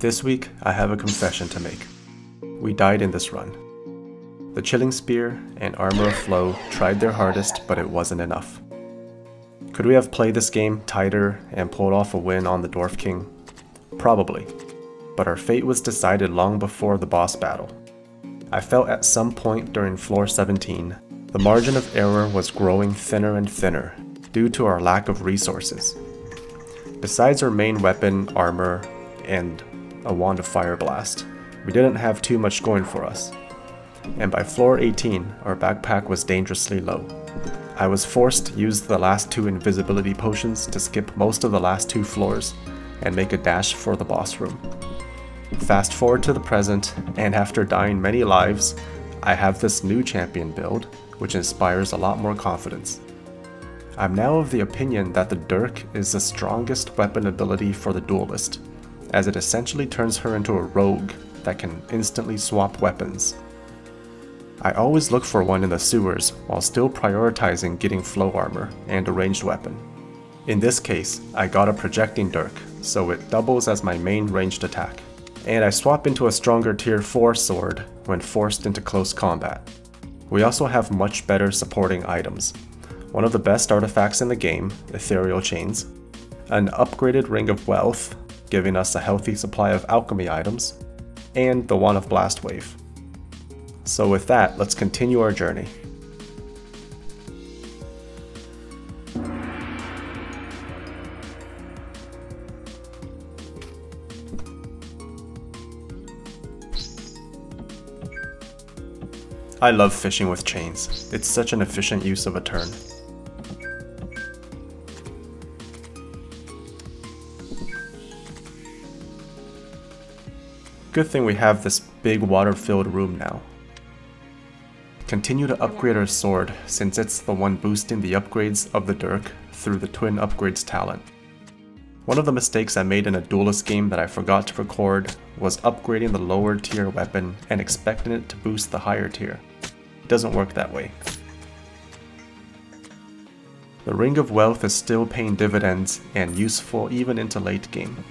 This week, I have a confession to make. We died in this run. The Chilling Spear and Armor of Flow tried their hardest, but it wasn't enough. Could we have played this game tighter and pulled off a win on the Dwarf King? Probably, but our fate was decided long before the boss battle. I felt at some point during floor 17, the margin of error was growing thinner and thinner due to our lack of resources. Besides our main weapon, armor, and a wand of fire blast, we didn't have too much going for us. And by floor 18, our backpack was dangerously low. I was forced to use the last 2 invisibility potions to skip most of the last 2 floors and make a dash for the boss room. Fast forward to the present, and after dying many lives, I have this new champion build, which inspires a lot more confidence. I'm now of the opinion that the Dirk is the strongest weapon ability for the Duelist, as it essentially turns her into a rogue that can instantly swap weapons. I always look for one in the sewers while still prioritizing getting flow armor and a ranged weapon. In this case, I got a projecting Dirk, so it doubles as my main ranged attack. And I swap into a stronger tier 4 sword when forced into close combat. We also have much better supporting items. One of the best artifacts in the game, Ethereal Chains, an upgraded Ring of Wealth, giving us a healthy supply of alchemy items, and the Wand of Blast Wave. So with that, let's continue our journey. I love fishing with chains. It's such an efficient use of a turn. Good thing we have this big water-filled room now. Continue to upgrade our sword, since it's the one boosting the upgrades of the Dirk through the Twin Upgrades talent. One of the mistakes I made in a Duelist game that I forgot to record was upgrading the lower tier weapon and expecting it to boost the higher tier. It doesn't work that way. The Ring of Wealth is still paying dividends and useful even into late game.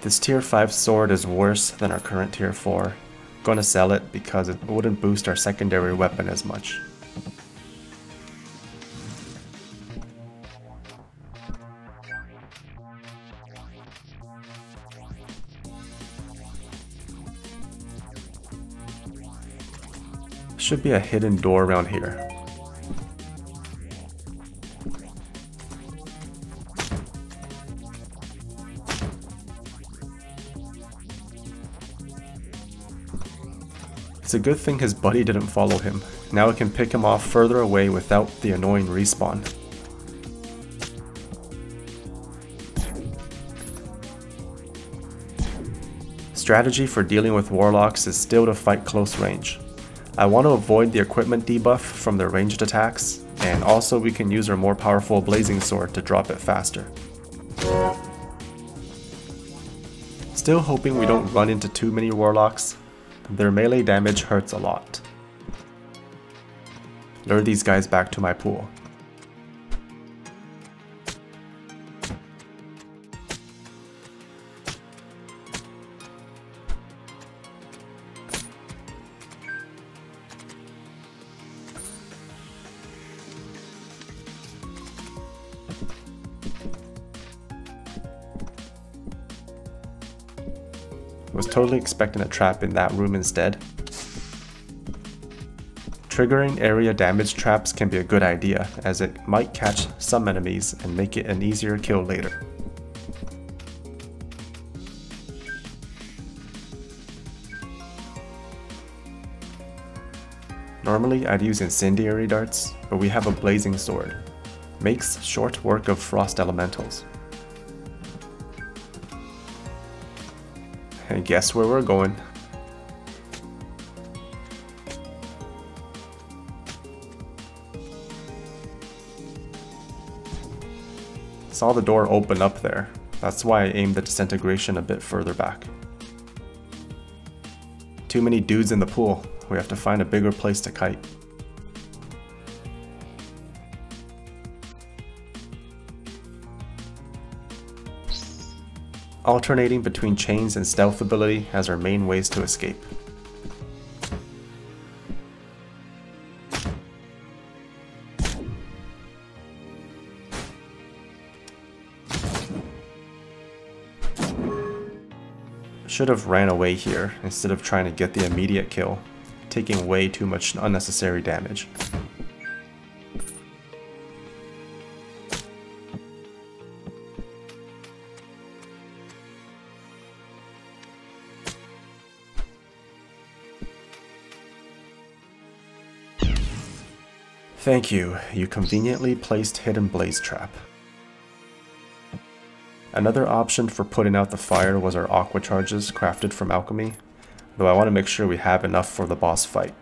This tier 5 sword is worse than our current tier 4. Gonna sell it because it wouldn't boost our secondary weapon as much. Should be a hidden door around here. It's a good thing his buddy didn't follow him. Now it can pick him off further away without the annoying respawn. Strategy for dealing with warlocks is still to fight close range. I want to avoid the equipment debuff from their ranged attacks, and also we can use our more powerful blazing sword to drop it faster. Still hoping we don't run into too many warlocks. Their melee damage hurts a lot. Lure these guys back to my pool. Was totally expecting a trap in that room instead. Triggering area damage traps can be a good idea, as it might catch some enemies and make it an easier kill later. Normally I'd use incendiary darts, but we have a blazing sword. Makes short work of frost elementals. And guess where we're going. Saw the door open up there. That's why I aimed the disintegration a bit further back. Too many dudes in the pool. We have to find a bigger place to kite. alternating between chains and stealth ability as our main ways to escape. Should have ran away here instead of trying to get the immediate kill, taking way too much unnecessary damage. Thank you, you conveniently placed hidden blaze trap. Another option for putting out the fire was our aqua charges crafted from alchemy, though I want to make sure we have enough for the boss fight.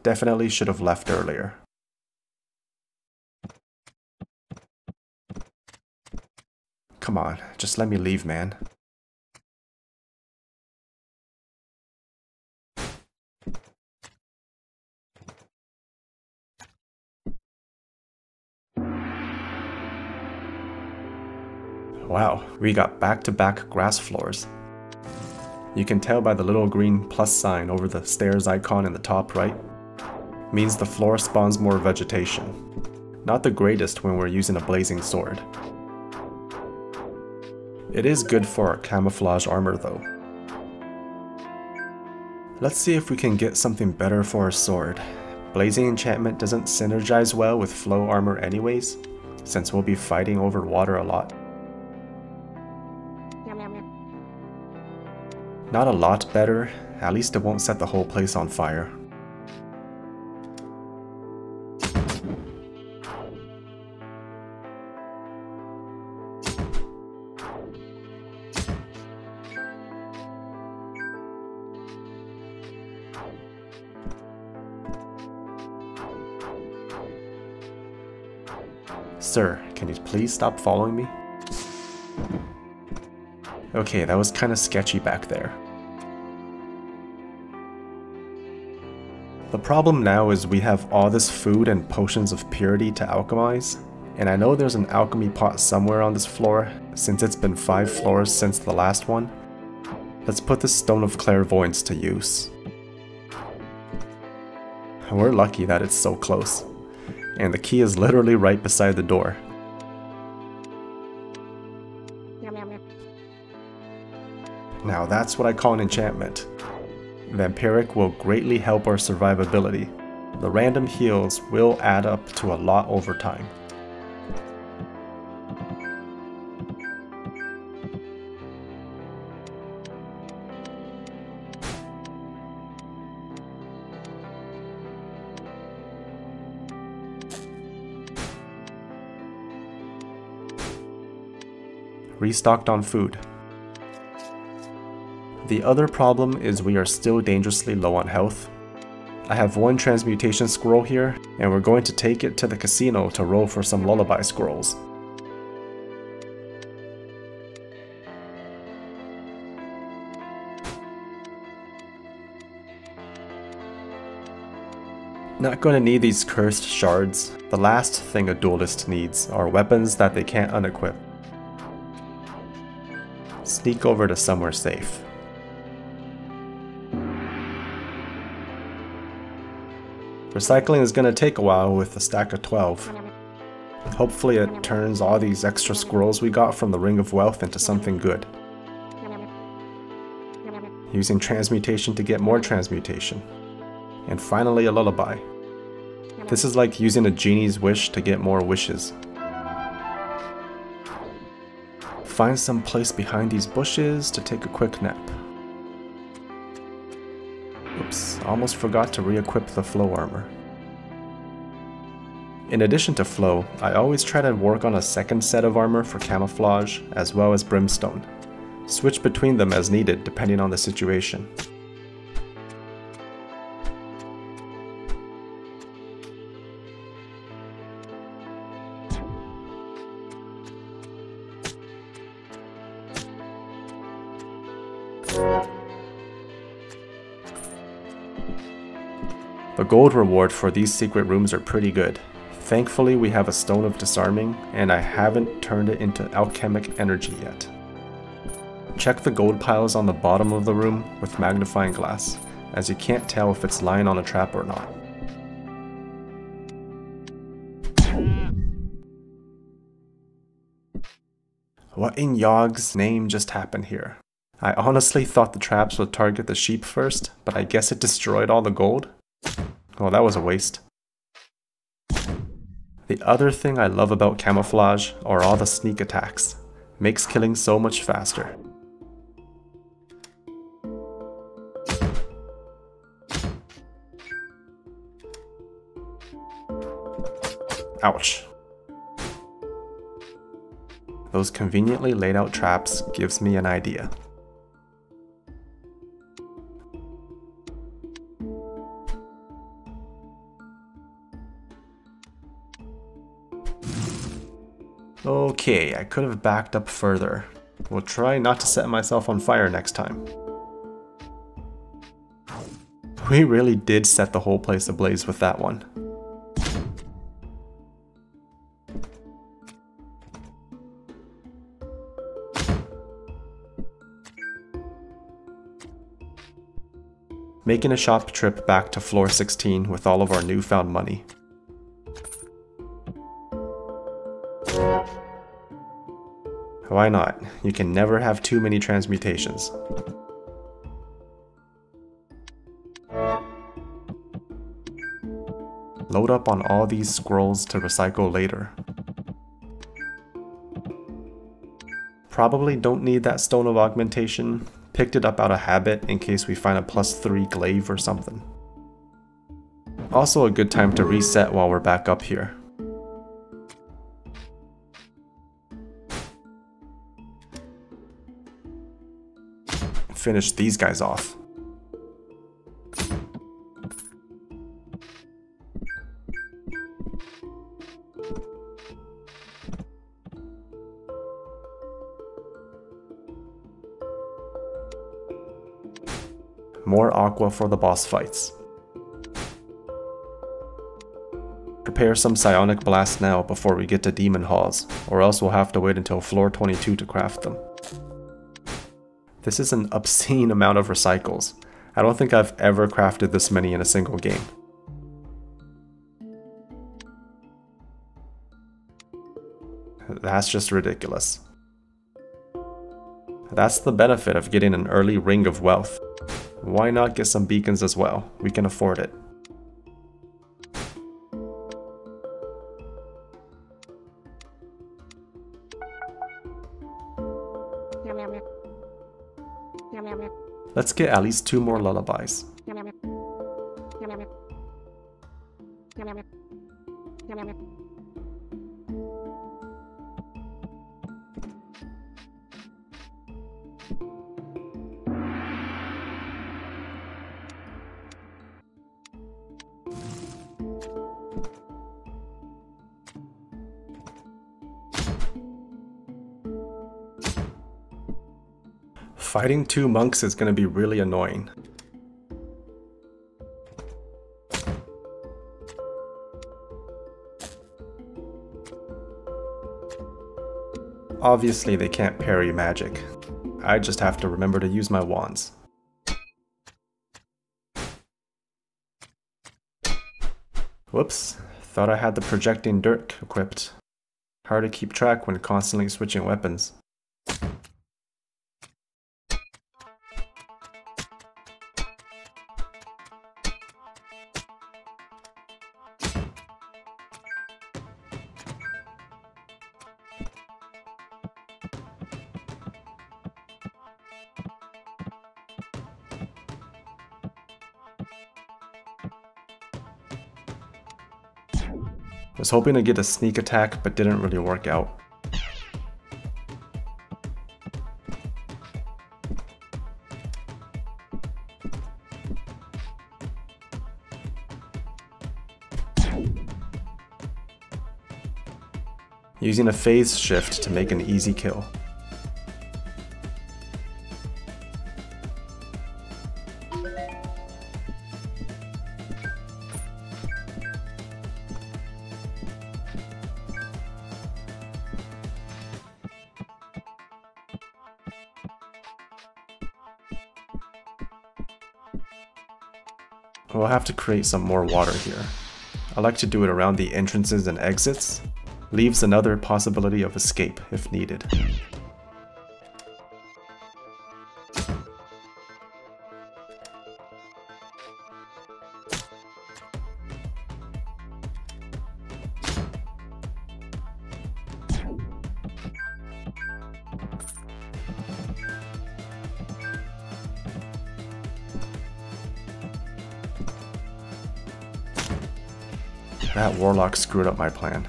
Definitely should have left earlier. Come on, just let me leave, man. Wow, we got back-to-back grass floors. You can tell by the little green plus sign over the stairs icon in the top right. Means the floor spawns more vegetation. Not the greatest when we're using a blazing sword. It is good for our camouflage armor though. Let's see if we can get something better for our sword. Blazing enchantment doesn't synergize well with flow armor anyways, since we'll be fighting over water a lot. Not a lot better, at least it won't set the whole place on fire. Sir, can you please stop following me? Okay, that was kinda sketchy back there. The problem now is we have all this food and potions of purity to alchemize, and I know there's an alchemy pot somewhere on this floor, since it's been 5 floors since the last one. Let's put the Stone of Clairvoyance to use. We're lucky that it's so close, and the key is literally right beside the door. Now that's what I call an enchantment. Vampiric will greatly help our survivability. The random heals will add up to a lot over time. Restocked on food. The other problem is we are still dangerously low on health. I have 1 transmutation scroll here, and we're going to take it to the casino to roll for some lullaby scrolls. Not going to need these cursed shards. The last thing a duelist needs are weapons that they can't unequip. Sneak over to somewhere safe. Recycling is going to take a while with a stack of 12. Hopefully it turns all these extra scrolls we got from the Ring of Wealth into something good. Using transmutation to get more transmutation. And finally a lullaby. This is like using a genie's wish to get more wishes. Find some place behind these bushes to take a quick nap. Oops, almost forgot to re-equip the flow armor. In addition to flow, I always try to work on a second set of armor for camouflage, as well as brimstone. Switch between them as needed depending on the situation. The gold reward for these secret rooms are pretty good. Thankfully we have a stone of disarming, and I haven't turned it into alchemic energy yet. Check the gold piles on the bottom of the room with magnifying glass, as you can't tell if it's lying on a trap or not. What in Yog's name just happened here? I honestly thought the traps would target the sheep first, but I guess it destroyed all the gold? Well, that was a waste. The other thing I love about camouflage are all the sneak attacks. Makes killing so much faster. Ouch. Those conveniently laid out traps gives me an idea. Okay, I could have backed up further. We'll try not to set myself on fire next time. We really did set the whole place ablaze with that one. Making a shop trip back to floor 16 with all of our newfound money. Why not? You can never have too many transmutations. Load up on all these scrolls to recycle later. Probably don't need that stone of augmentation. Picked it up out of habit in case we find a +3 glaive or something. Also a good time to reset while we're back up here. Finish these guys off. More aqua for the boss fights. Prepare some psionic blasts now before we get to demon halls, or else we'll have to wait until floor 22 to craft them. This is an obscene amount of recycles. I don't think I've ever crafted this many in a single game. That's just ridiculous. That's the benefit of getting an early ring of wealth. Why not get some beacons as well? We can afford it. Let's get at least 2 more lullabies. Fighting 2 monks is going to be really annoying. Obviously they can't parry magic. I just have to remember to use my wands. Whoops, thought I had the projecting dirk equipped. Hard to keep track when constantly switching weapons. Was hoping to get a sneak attack, but didn't really work out. Using a phase shift to make an easy kill. We'll have to create some more water here. I like to do it around the entrances and exits. Leaves another possibility of escape if needed. That warlock screwed up my plan.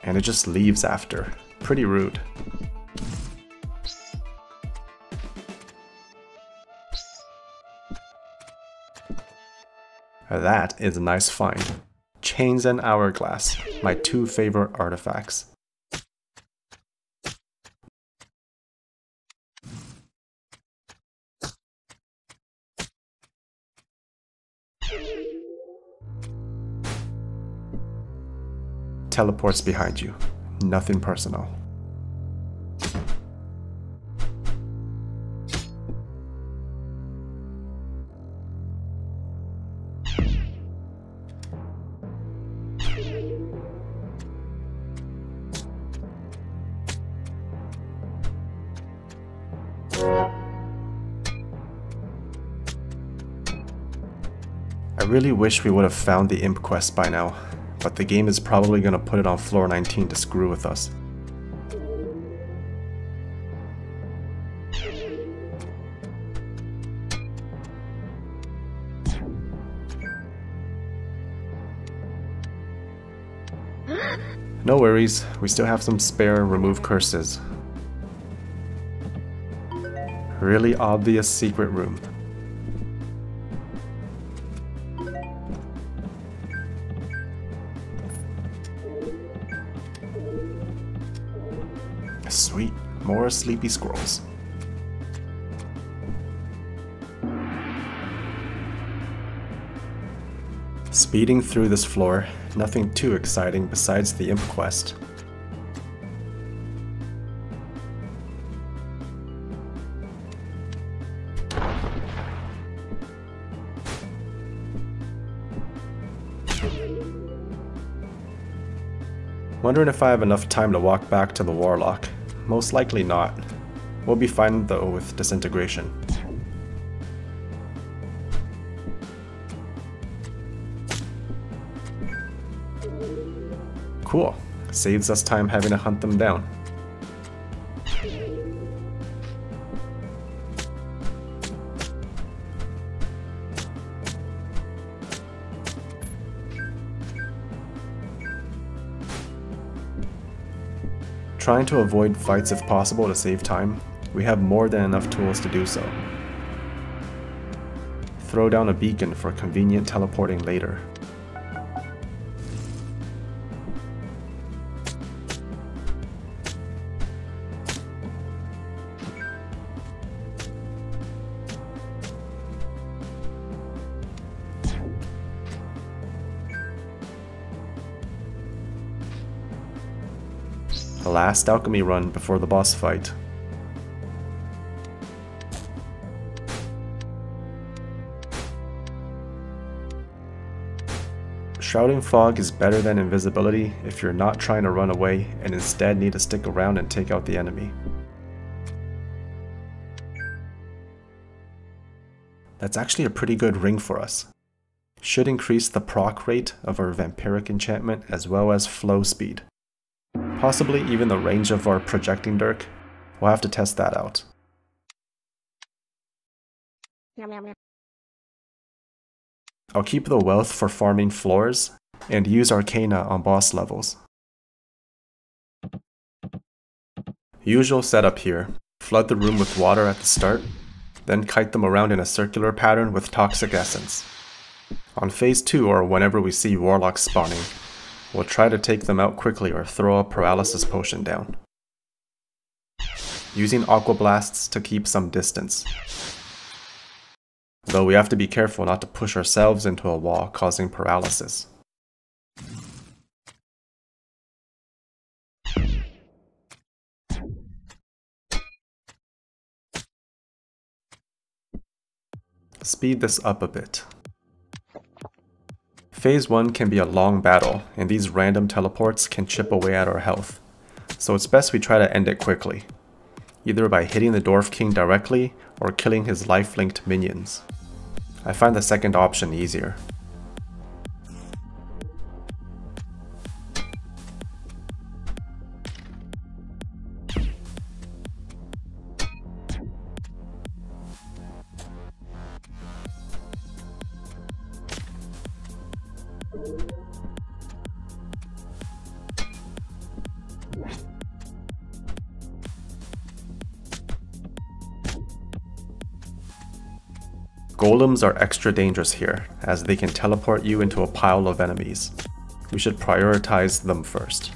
And it just leaves after. Pretty rude. That is a nice find. Chains and Hourglass, my two favorite artifacts. Teleports behind you. Nothing personal. I really wish we would have found the imp quest by now, but the game is probably going to put it on floor 19 to screw with us. No worries, we still have some spare remove curses. Really obvious secret room. Sweet, more sleepy squirrels. Speeding through this floor, nothing too exciting besides the imp quest. Wondering if I have enough time to walk back to the warlock. Most likely not. We'll be fine though with disintegration. Cool. Saves us time having to hunt them down. Trying to avoid fights if possible to save time, we have more than enough tools to do so. Throw down a beacon for convenient teleporting later. The last alchemy run before the boss fight. Shrouding Fog is better than invisibility if you're not trying to run away and instead need to stick around and take out the enemy. That's actually a pretty good ring for us. Should increase the proc rate of our vampiric enchantment as well as flow speed. Possibly even the range of our projecting dirk. We'll have to test that out. I'll keep the wealth for farming floors, and use Arcana on boss levels. Usual setup here. Flood the room with water at the start, then kite them around in a circular pattern with Toxic Essence. On phase 2 or whenever we see warlocks spawning, We'll try to take them out quickly or throw a paralysis potion down, using Aqua Blasts to keep some distance. Though we have to be careful not to push ourselves into a wall, causing paralysis. Speed this up a bit. Phase 1 can be a long battle, and these random teleports can chip away at our health, so it's best we try to end it quickly, either by hitting the Dwarf King directly or killing his life-linked minions. I find the second option easier. Golems are extra dangerous here, as they can teleport you into a pile of enemies. We should prioritize them first.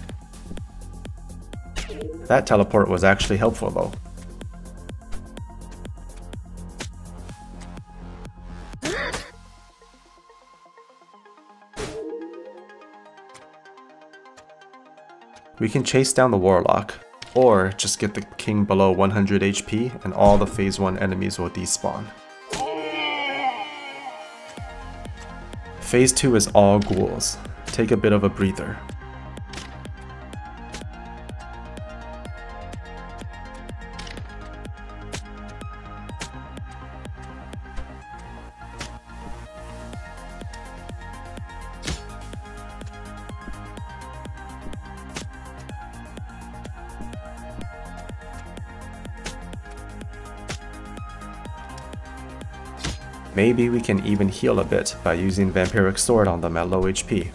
That teleport was actually helpful though. We can chase down the Warlock, or just get the king below 100 HP and all the phase 1 enemies will despawn. Phase 2 is all ghouls. Take a bit of a breather. Maybe we can even heal a bit by using Vampiric Sword on them at low HP.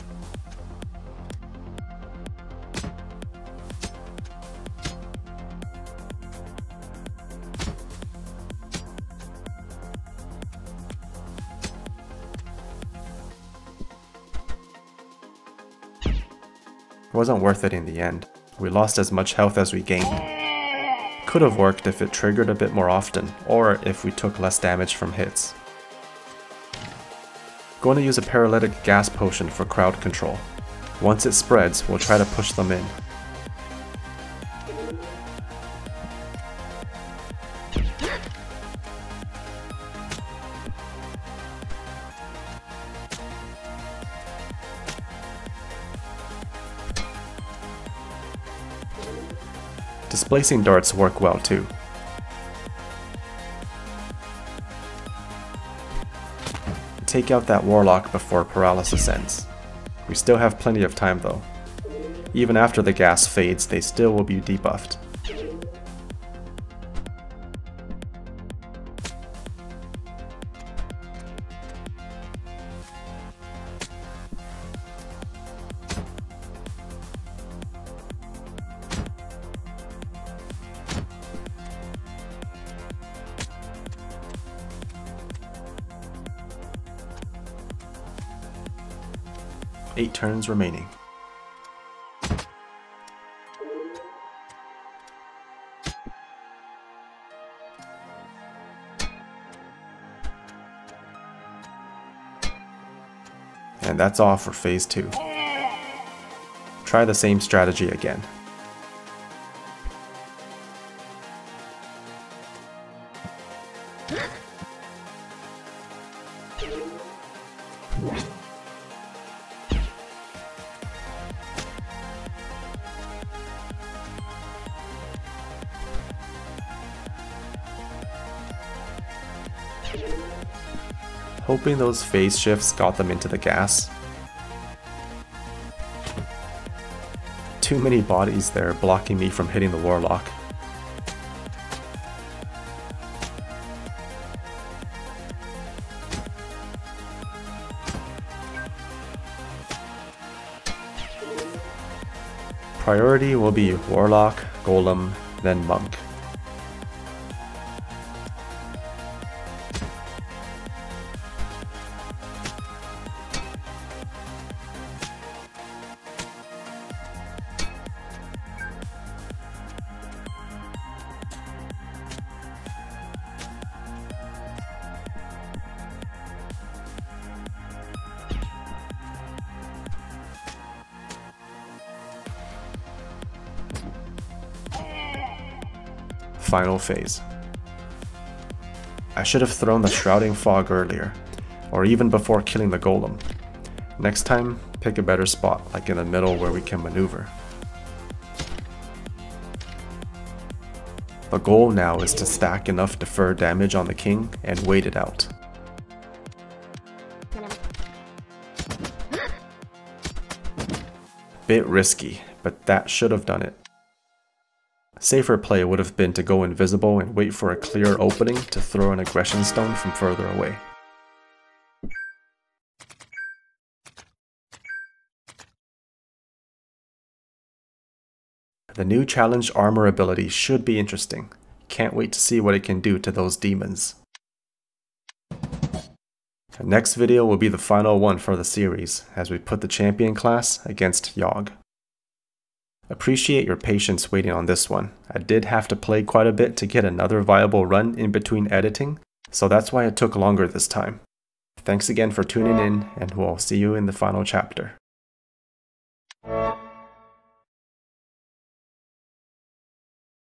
It wasn't worth it in the end. We lost as much health as we gained. Could have worked if it triggered a bit more often, or if we took less damage from hits. Going to use a paralytic gas potion for crowd control. Once it spreads, we'll try to push them in. Displacing darts work well too. Take out that Warlock before paralysis ends. We still have plenty of time though. Even after the gas fades, they still will be debuffed. Eight turns remaining. And that's all for phase 2. Try the same strategy again. Hoping those phase shifts got them into the gas. Too many bodies there blocking me from hitting the Warlock. Priority will be Warlock, Golem, then Monk. final phase. I should have thrown the Shrouding Fog earlier, or even before killing the golem. Next time, pick a better spot, like in the middle where we can maneuver. The goal now is to stack enough defer damage on the king and wait it out. Bit risky, but that should have done it. Safer play would have been to go invisible and wait for a clear opening to throw an aggression stone from further away. The new challenge armor ability should be interesting. Can't wait to see what it can do to those demons. The next video will be the final one for the series, as we put the champion class against Yogg. Appreciate your patience waiting on this one. I did have to play quite a bit to get another viable run in between editing, so that's why it took longer this time. Thanks again for tuning in, and we'll see you in the final chapter.